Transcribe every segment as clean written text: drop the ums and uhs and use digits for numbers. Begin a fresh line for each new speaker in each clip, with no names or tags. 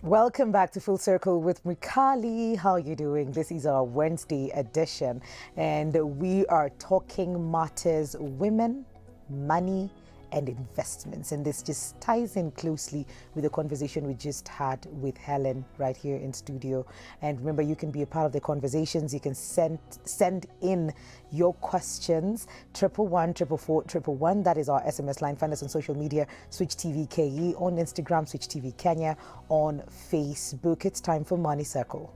Welcome back to Full Circle with Mikali. How are you doing? This is our Wednesday edition, and we are talking matters women, money, and investments. And this just ties in closely with the conversation we just had with Helen right here in studio. And remember, you can be a part of the conversations. You can send in your questions, 111 That is our SMS line. Find us on social media, Switch TV KE, on Instagram, Switch TV Kenya, on Facebook. It's time for Money Circle.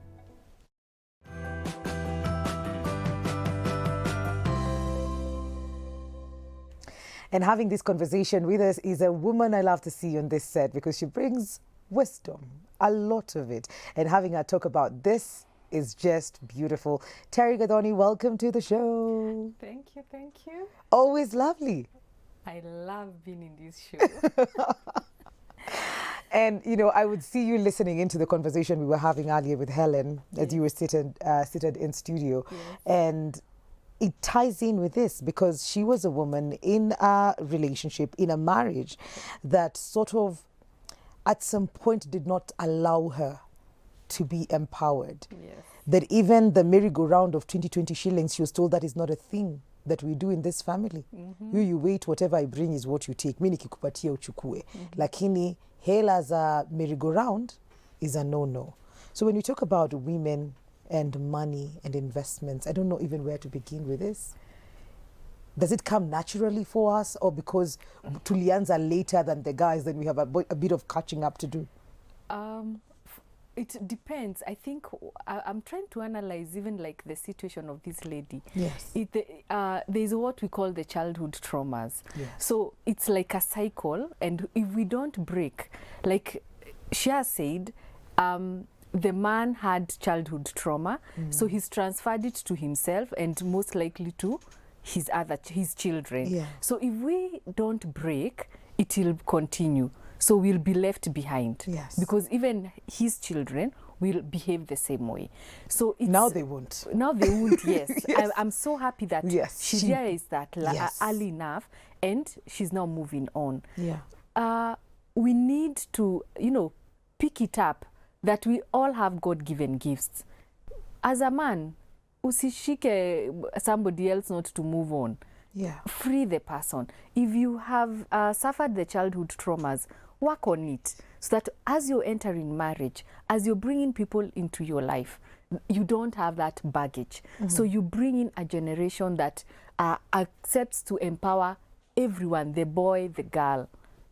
And having this conversation with us is a woman I love to see on this set because she brings wisdom, a lot of it. And having her talk about this is just beautiful. Terry Gadoni, welcome to the show.
Thank you, thank you.
Always lovely.
I love being in this show.
And, you know, I would see you listening into the conversation we were having earlier with Helen as you were seated in studio.
Yes.
And it ties in with this because she was a woman in a relationship, in a marriage that sort of at some point did not allow her to be empowered.
Yes.
That even the merry-go-round of 2020 shillings, she was told that is not a thing that we do in this family. You wait, whatever I bring is what you take. Mimi nikikupatia uchukue. Lakini hela za merry-go-round is a no-no. So when you talk about women and money and investments, I don't know even where to begin with this. Does it come naturally for us, or because tulianza later than the guys, then we have a bit of catching up to do?
It depends. I think I'm trying to analyze even like the situation of this lady.
Yes.
There's what we call the childhood traumas.
Yes.
So it's like a cycle, and if we don't break, like she has said, the man had childhood trauma, so he's transferred it to himself and most likely to his children.
Yeah.
So if we don't break, it will continue. So we'll be left behind.
Yes.
Because even his children will behave the same way. So it's,
Now they won't.
Now they won't, yes.
Yes.
I'm so happy that
Yes,
she
she-
realized that
Yes.
early enough, and she's now moving on.
Yeah.
We need to, pick it up that we all have God-given gifts. As a man, usishike somebody else not to move on.
Yeah.
Free the person. If you have suffered the childhood traumas, work on it so that as you're entering marriage, as you're bringing people into your life, you don't have that baggage. So you bring in a generation that accepts to empower everyone, the boy, the girl.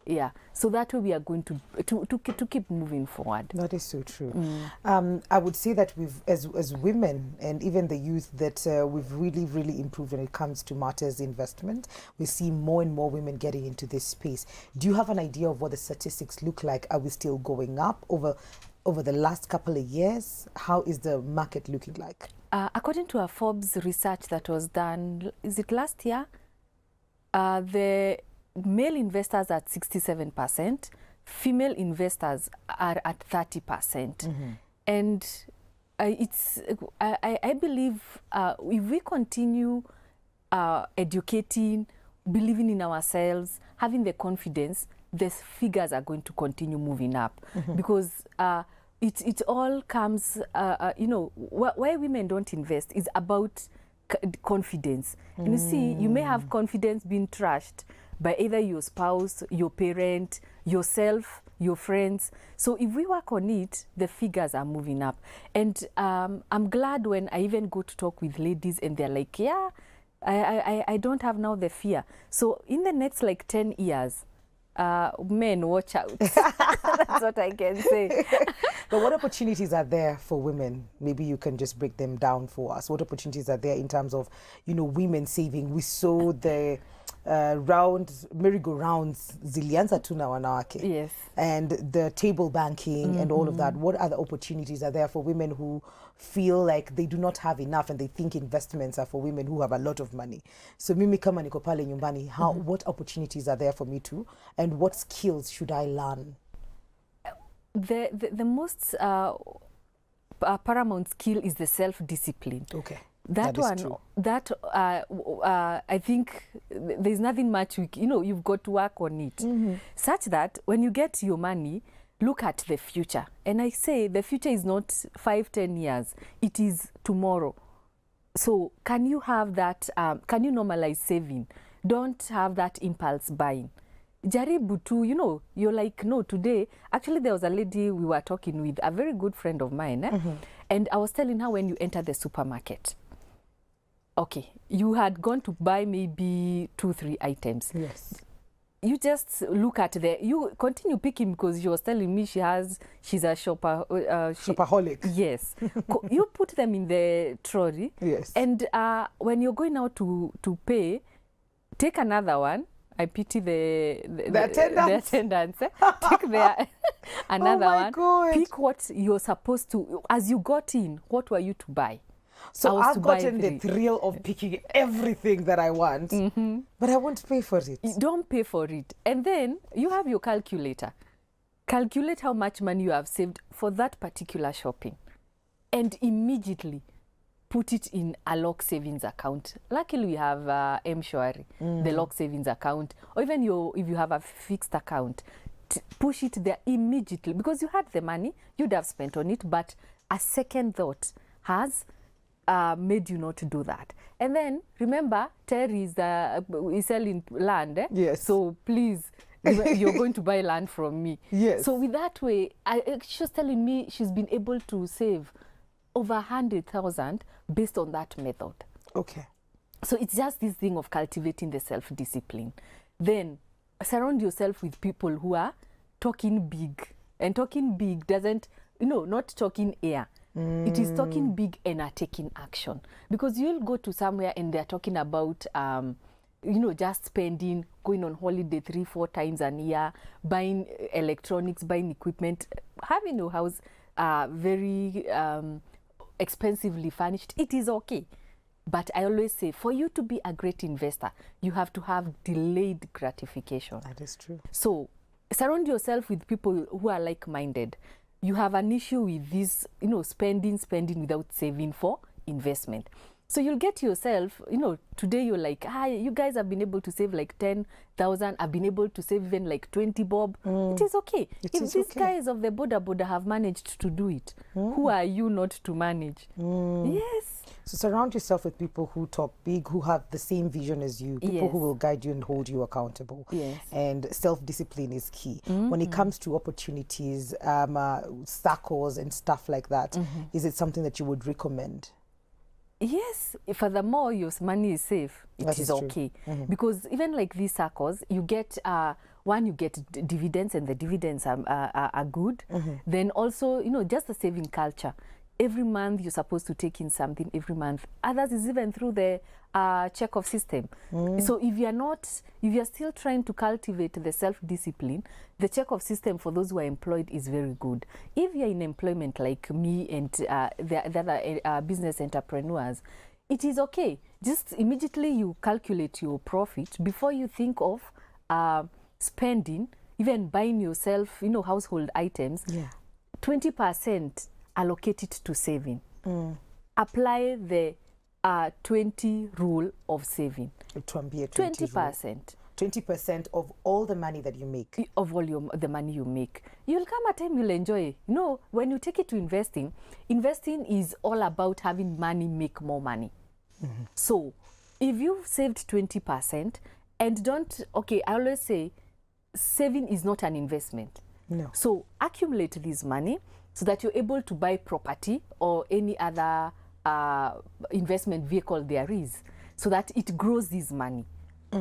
Yeah, so that way we are going to keep moving forward.
That is so true. I would say that we've, as women and even the youth, that we've really improved when it comes to matters investment. We see more and more women getting into this space. Do you have an idea of what the statistics look like? Are we still going up over the last couple of years? How is the market looking like?
According to a Forbes research that was done, is it last year? The male investors are at 67%, female investors are at 30%. And I believe if we continue educating, believing in ourselves, having the confidence, the figures are going to continue moving up. Because it all comes, why women don't invest is about confidence. And you see, you may have confidence being trashed by either your spouse, your parent, yourself, your friends. So if we work on it, the figures are moving up. And I'm glad when I even go to talk with ladies and they're like, yeah, I don't have now the fear. So in the next like 10 years, men, watch out. That's what I can say.
But what opportunities are there for women? Maybe you can just break them down for us. What opportunities are there in terms of, women saving? We saw the merry-go-rounds zilianza tu na wanawake.
Yes.
And the table banking and all of that. What other opportunities are there for women who feel like they do not have enough and they think investments are for women who have a lot of money? So mimi kama niko pale nyumbani, what opportunities are there for me too? And what skills should I learn?
The most paramount skill is the self-discipline.
Okay.
That one,
true.
That I think there's nothing much, you've got to work on it. Such that when you get your money, look at the future. And I say the future is not 5-10 years, it is tomorrow. So can you have that, can you normalize saving? Don't have that impulse buying. Jaribu tu, you know, you're like, no, today, actually there was a lady we were talking with, a very good friend of mine, and I was telling her, when you enter the supermarket, okay, you had gone to buy maybe 2-3 items.
Yes.
You just look at you continue picking, because she was telling me she's a shopper.
Shopaholic.
Yes. You put them in the trolley.
Yes.
And when you're going out to pay, take another one. I pity the attendants. Take another one.
God.
Pick what you're supposed to. As you got in, what were you to buy?
So I've gotten the thrill of picking everything that I want, but I won't pay for it.
Don't pay for it. And then you have your calculator. Calculate how much money you have saved for that particular shopping, and immediately put it in a lock savings account. Luckily, we have M-Shwari, the lock savings account, or even if you have a fixed account, push it there immediately, because you had the money, you'd have spent on it, but a second thought has made you not to do that. And then remember, Terry is selling land.
Yes.
So please, you're going to buy land from me.
Yes.
So with that way, she's telling me she's been able to save over 100,000 based on that method.
Okay.
So it's just this thing of cultivating the self-discipline. Then surround yourself with people who are talking big. And talking big doesn't, not talking air. It is talking big and are taking action. Because you'll go to somewhere and they're talking about, just spending, going on holiday 3-4 times a year, buying electronics, buying equipment, having your house very expensively furnished. It is okay. But I always say, for you to be a great investor, you have to have delayed gratification.
That is true.
So surround yourself with people who are like-minded. You have an issue with this, spending without saving for investment. So you'll get yourself, today you're like, you guys have been able to save like 10,000. I've been able to save even like 20 bob. It is okay. If these guys of the Boda have managed to do it, who are you not to manage? Yes.
So surround yourself with people who talk big, who have the same vision as you, people who will guide you and hold you accountable.
Yes.
And self-discipline is key. When it comes to opportunities, circles and stuff like that, is it something that you would recommend?
Yes. Furthermore, your money is safe. It is okay. Because even like these circles, you get you get dividends, and the dividends are good. Then also, just the saving culture. Every month you're supposed to take in something every month. Others is even through the check-off system. So if you're still trying to cultivate the self-discipline, the check-off system for those who are employed is very good. If you're in employment like me and the other business entrepreneurs, it is okay. Just immediately you calculate your profit before you think of spending, even buying yourself, household items. 20% allocate it to saving. Apply the 20 rule of saving. 20%.
20% of all the money that you make.
Of all the money you make. You'll come a time you'll enjoy. When you take it to investing is all about having money make more money. So if you've saved 20% and I always say saving is not an investment.
No.
So accumulate this money so that you're able to buy property or any other investment vehicle there is, so that it grows this money.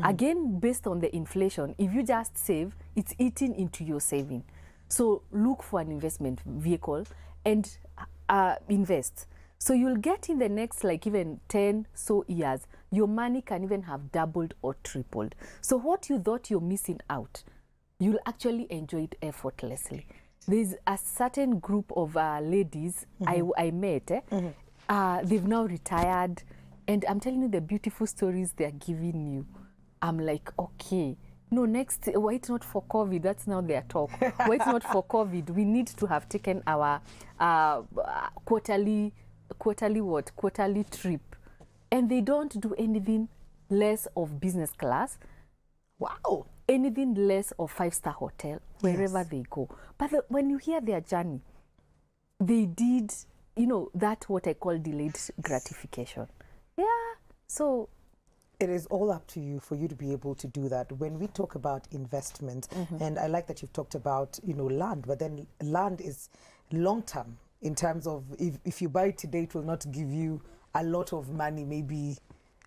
Again, based on the inflation, if you just save, it's eating into your saving. So look for an investment vehicle and invest. So you'll get in the next even 10 so years, your money can even have doubled or tripled. So what you thought you're missing out, you'll actually enjoy it effortlessly. There's a certain group of ladies I met. They've now retired. And I'm telling you the beautiful stories they're giving you. I'm like, okay. No, next, why it's not for COVID? That's now their talk. Why it's not for COVID? We need to have taken our quarterly trip. And they don't do anything less of business class.
Wow.
anything less of 5-star hotel wherever
Yes.
they go. But when you hear their journey, they did, that what I call delayed gratification. Yeah. So
it is all up to you for you to be able to do that. When we talk about investment, and I like that you've talked about, land, but then land is long term in terms of if you buy today, it will not give you a lot of money, maybe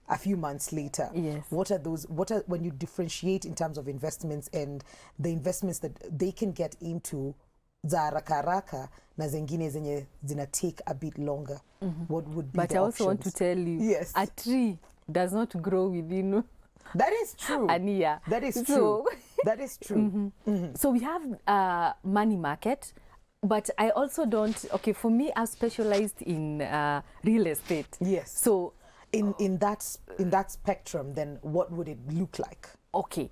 a few months later.
Yes.
What are when you differentiate in terms of investments and the investments that they can get into za haraka haraka na zingine zenye zina take a bit longer? What would be
but
the
I also want
options?
to tell you,
Yes.
a tree does not grow within
That is true.
an year.
That is
So-
true. That is true.
So we have money market, but I also don't. Okay, for me, I've specialized in real estate.
Yes.
So
In that spectrum, then what would it look like?
okay,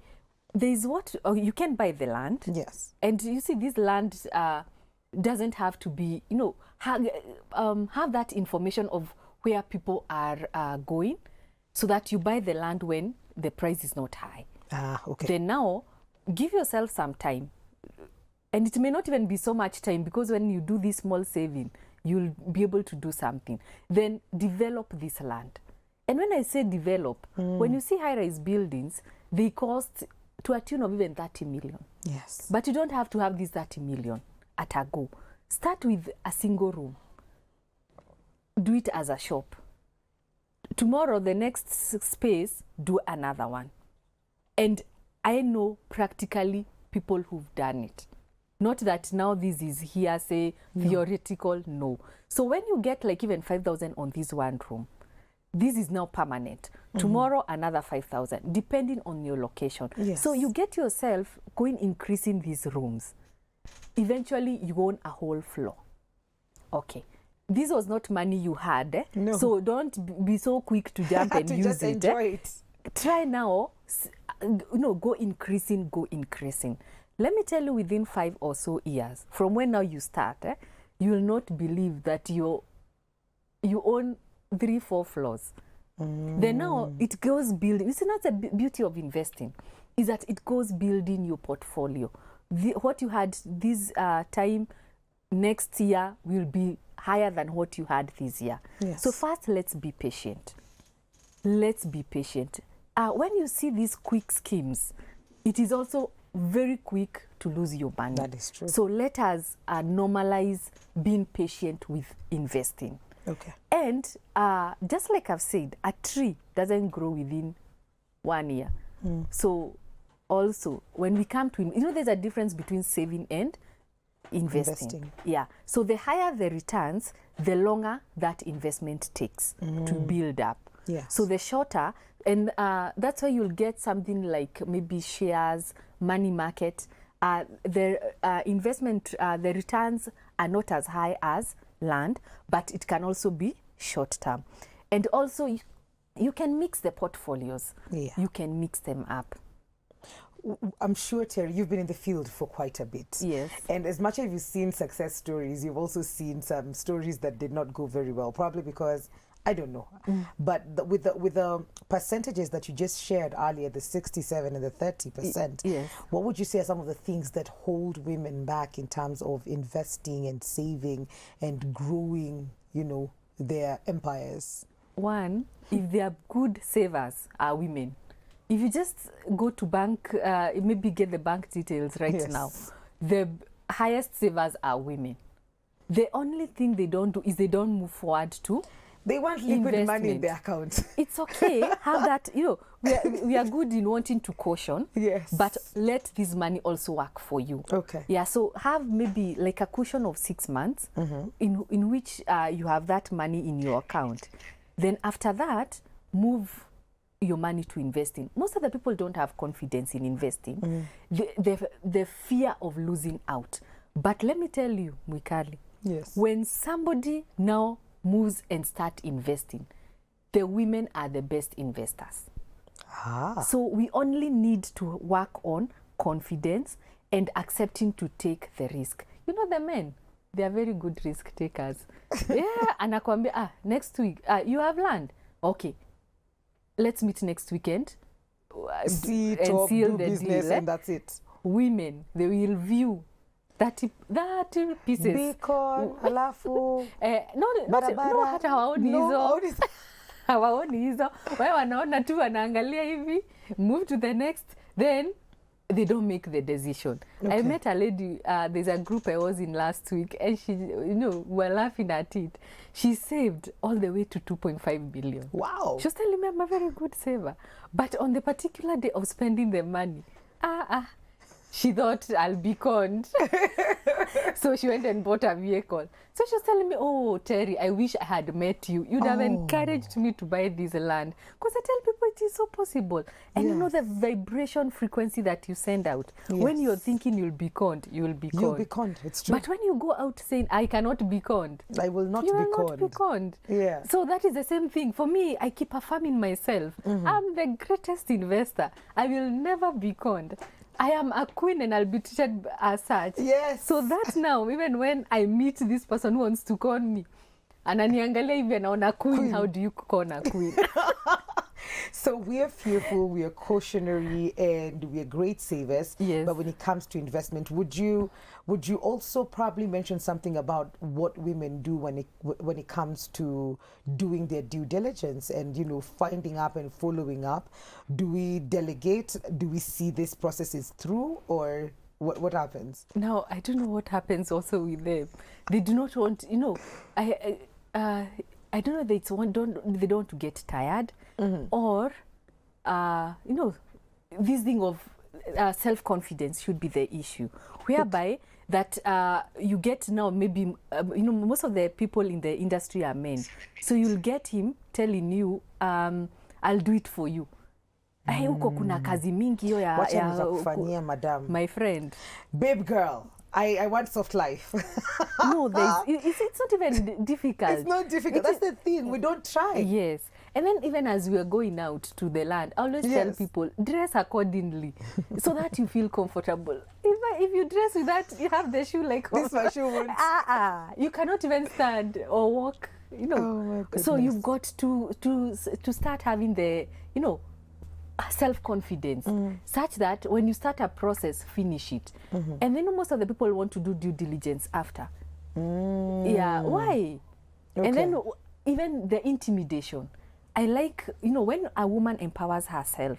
there's what you can buy the land.
Yes.
And you see, this land doesn't have to be, have that information of where people are going, so that you buy the land when the price is not high.
Ah, okay.
Then now, give yourself some time. And it may not even be so much time, because when you do this small saving, you'll be able to do something. Then develop this land. And when I say develop, when you see high-rise buildings, they cost to a tune of even 30 million.
Yes.
But you don't have to have this 30 million at a go. Start with a single room. Do it as a shop. Tomorrow, the next space, do another one. And I know practically people who've done it. Not that now this is hearsay, theoretical, no. So when you get like even 5,000 on this one room, this is now permanent. Tomorrow, another 5,000, depending on your location.
Yes.
So you get yourself going increasing these rooms. Eventually, you own a whole floor. Okay. This was not money you had.
No.
So don't be so quick to jump and
to
use
just
it.
enjoy it.
Try now, go increasing. Let me tell you, within 5 or so years, from when now you start, you will not believe that you own 3-4 floors. Then now it goes building. You see, that's the beauty of investing, is that it goes building your portfolio. What you had this time, next year will be higher than what you had this year.
Yes.
So first, let's be patient. Let's be patient. When you see these quick schemes, it is also very quick to lose your money.
That is true.
So let us normalize being patient with investing.
Okay.
And just like I've said, a tree doesn't grow within 1 year. So also, when we come to, there's a difference between saving and investing. Yeah. So the higher the returns, the longer that investment takes to build up.
Yes.
So the shorter, and that's why you'll get something like maybe shares, money market. The investment, the returns are not as high as land, but it can also be short term. And also, you can mix the portfolios.
Yeah.
You can mix them up.
I'm sure, Terry, you've been in the field for quite a bit.
Yes.
And as much as you've seen success stories, you've also seen some stories that did not go very well, probably because, I don't know. But with the percentages that you just shared earlier, the 67 and the 30%,
Yes.
what would you say are some of the things that hold women back in terms of investing and saving and growing, their empires?
One, if they are good savers, are women. If you just go to bank, maybe get the bank details right now, the highest savers are women. The only thing they don't do is they don't move forward to
They want liquid money in
investment.
their account.
It's okay, have that, we are good in wanting to caution,
Yes.
but let this money also work for you.
Okay.
Yeah, so have maybe like a cushion of 6 months in which you have that money in your account. Then after that, move your money to investing. Most of the people don't have confidence in investing. The fear of losing out. But let me tell you, Mwikali,
Yes.
when somebody now moves and start investing, the women are the best investors. So we only need to work on confidence and accepting to take the risk. The men, they are very good risk takers. Anakwambia, next week, you have land. Okay, let's meet next weekend.
see
and
talk,
seal
do
the
business,
deal,
and that's it.
Women, they will view 30 pieces.
Bacon, alafu,
No,
barabara.
hata hawaoni
No,
hizo.
hawaoni hizo.
Hawaoni hizo. Wao wanaona tu, wanaangalia hivi, move to the next, then they don't make the decision.
Okay.
I met a lady, there's a group I was in last week, and she, we're laughing at it. She saved all the way to 2.5 billion.
Wow.
She was telling me I'm a very good saver. But on the particular day of spending the money, she thought I'll be conned. So she went and bought a vehicle. So she was telling me, oh, Terry, I wish I had met you. You'd have encouraged me to buy this land. Because I tell people it is so possible. And you know the vibration frequency that you send out.
Yes.
When you're thinking you'll be conned, you'll be conned.
You'll be conned, it's true.
But when you go out saying, I cannot be conned,
I will not
you
be
will
conned.
not be conned.
Yeah.
So that is the same thing. For me, I keep affirming myself. I'm the greatest investor. I will never be conned. I am a queen and I'll be treated as such.
Yes.
So that now, even when I meet this person who wants to con me, ananiangalia hivi anaona queen, how do you con a queen?
So we are fearful, we are cautionary, and we are great savers.
Yes.
But when it comes to investment, would you also probably mention something about what women do when it comes to doing their due diligence and finding up and following up? Do we delegate? Do we see these processes through, or what happens?
Now I don't know what happens also with them. They do not want, I don't know if they don't want to get tired, or this thing of self-confidence should be the issue, whereby that you get now maybe most of the people in the industry are men, so you'll get him telling you I'll do it for you. Huko kuna kazi mingi hiyo ya
kufanyia madam.
My friend,
babe girl, I want soft life.
No, it's not even difficult.
It's not difficult. That's the thing. We don't try.
Yes. And then even as we are going out to the land, I always tell people, dress accordingly so that you feel comfortable. If you dress with that, you have the shoe like...
This my shoe won't.
You cannot even stand or walk,
Oh my goodness.
So you've got to start having the, self-confidence, such that when you start a process, finish it. And then most of the people want to do due diligence after. Yeah, why?
Okay.
And then even the intimidation. I like, when a woman empowers herself,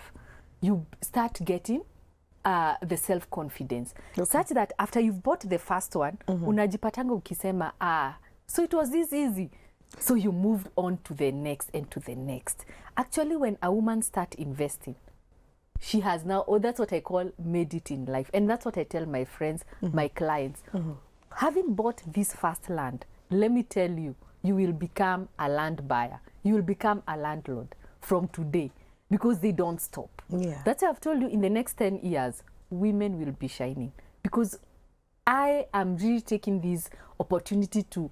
you start getting the self-confidence. Such that after you've bought the first one, unajipatanga ukisema, so it was this easy. So you moved on to the next and to the next. Actually, when a woman starts investing, she has now, that's what I call made it in life. And that's what I tell my friends, my clients. Having bought this first land, let me tell you, you will become a land buyer. You will become a landlord from today, because they don't stop.
Yeah.
That's why I've told you, in the next 10 years, women will be shining. Because I am really taking this opportunity to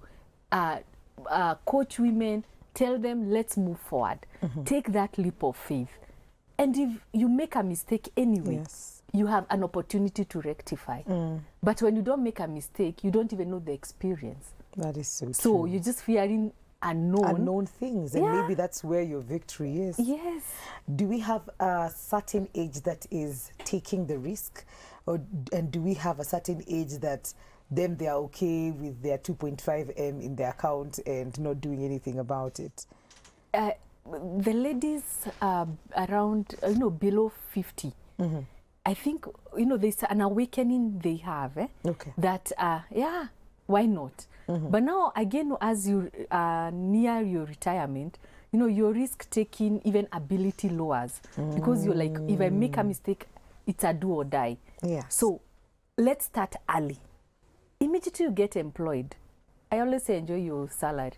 coach women, tell them, let's move forward. Take that leap of faith. And if you make a mistake anyway, you have an opportunity to rectify. But when you don't make a mistake, you don't even know the experience.
That is so true.
So you're just fearing
unknown things, and maybe that's where your victory is.
Yes.
Do we have a certain age that is taking the risk, and do we have a certain age that them they are okay with their 2.5M in their account and not doing anything about it?
The ladies around below 50, I think there's an awakening they have that why not? But now again, as you near your retirement, your risk taking even ability lowers, because you're like, if I make a mistake, it's a do or die. So let's start early. Immediately you get employed, I always say enjoy your salary.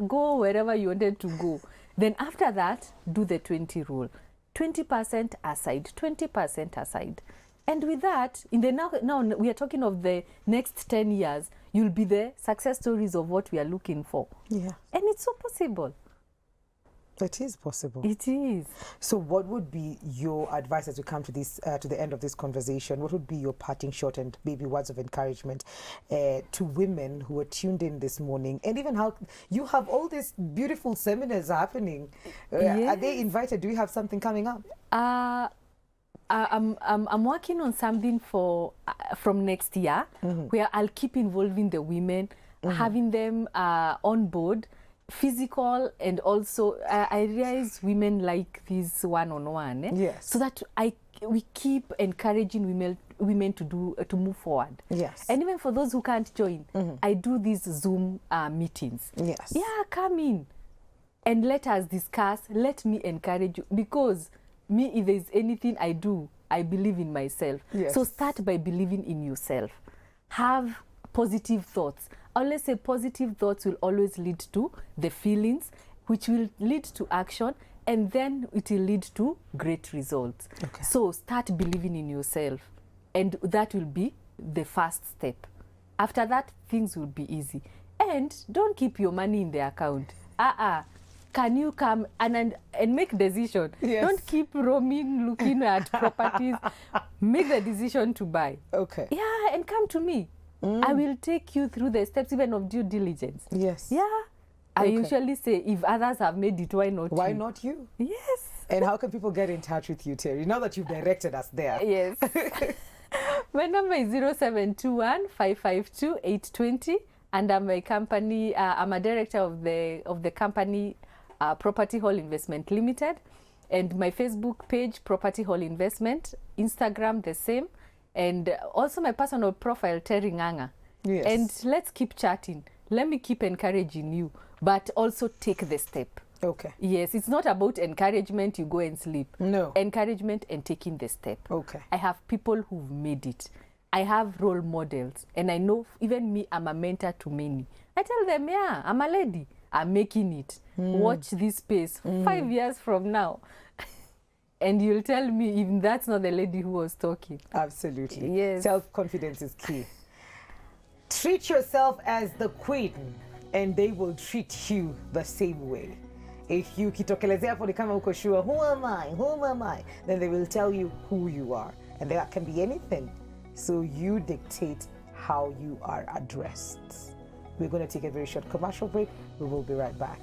Go wherever you wanted to go. Then after that, do the 20 rule. 20% aside, 20% aside. And with that, in the now we are talking of the next 10 years, you'll be the success stories of what we are looking for. And it's so possible.
It is possible.
It is.
So what would be your advice as we come to this to the end of this conversation? What would be your parting shot and maybe words of encouragement to women who are tuned in this morning, and even how you have all these beautiful seminars happening? Are they invited? Do you have something coming up?
I'm working on something for from next year, where I'll keep involving the women, having them on board, physical, and also I realize women like this one-on-one.
Yes.
So that we keep encouraging women to move forward.
Yes.
And even for those who can't join, I do these Zoom meetings.
Yes.
Yeah, come in and let us discuss. Let me encourage you, because me, if there's anything I do, I believe in myself.
Yes.
So start by believing in yourself. Have positive thoughts. I always say positive thoughts will always lead to the feelings, which will lead to action, and then it will lead to great results.
Okay.
So start believing in yourself, and that will be the first step. After that, things will be easy. And don't keep your money in the account. Can you come and make decision?
Yes.
Don't keep roaming, looking at properties. Make the decision to buy.
Okay.
Yeah, and come to me. I will take you through the steps even of due diligence.
Yes.
Yeah. I
Okay.
usually say, if others have made it, why not
Why
you?
not you?
Yes.
And how can people get in touch with you, Terry, now that you've directed us there?
Yes. My number is 0721 552 820, and I'm a company. I'm a director of the company Property Hall Investment Limited, and my Facebook page Property Hall Investment, Instagram the same, and also my personal profile Terry Nganga.
Yes.
And let's keep chatting. Let me keep encouraging you, but also take the step.
Okay.
Yes, it's not about encouragement, you go and sleep.
No.
Encouragement and taking the step.
Okay.
I have people who've made it. I have role models, and I know even me, I'm a mentor to many. I tell them, yeah, I'm a lady. I'm making it. Watch this space 5 years from now. And you'll tell me even that's not the lady who was talking.
Absolutely.
Yes.
Self-confidence is key. Treat yourself as the queen, and they will treat you the same way. If you kitokelezea hapo ni kama uko sure, who am I? Then they will tell you who you are. And that can be anything. So you dictate how you are addressed. We're going to take a very short commercial break. We will be right back.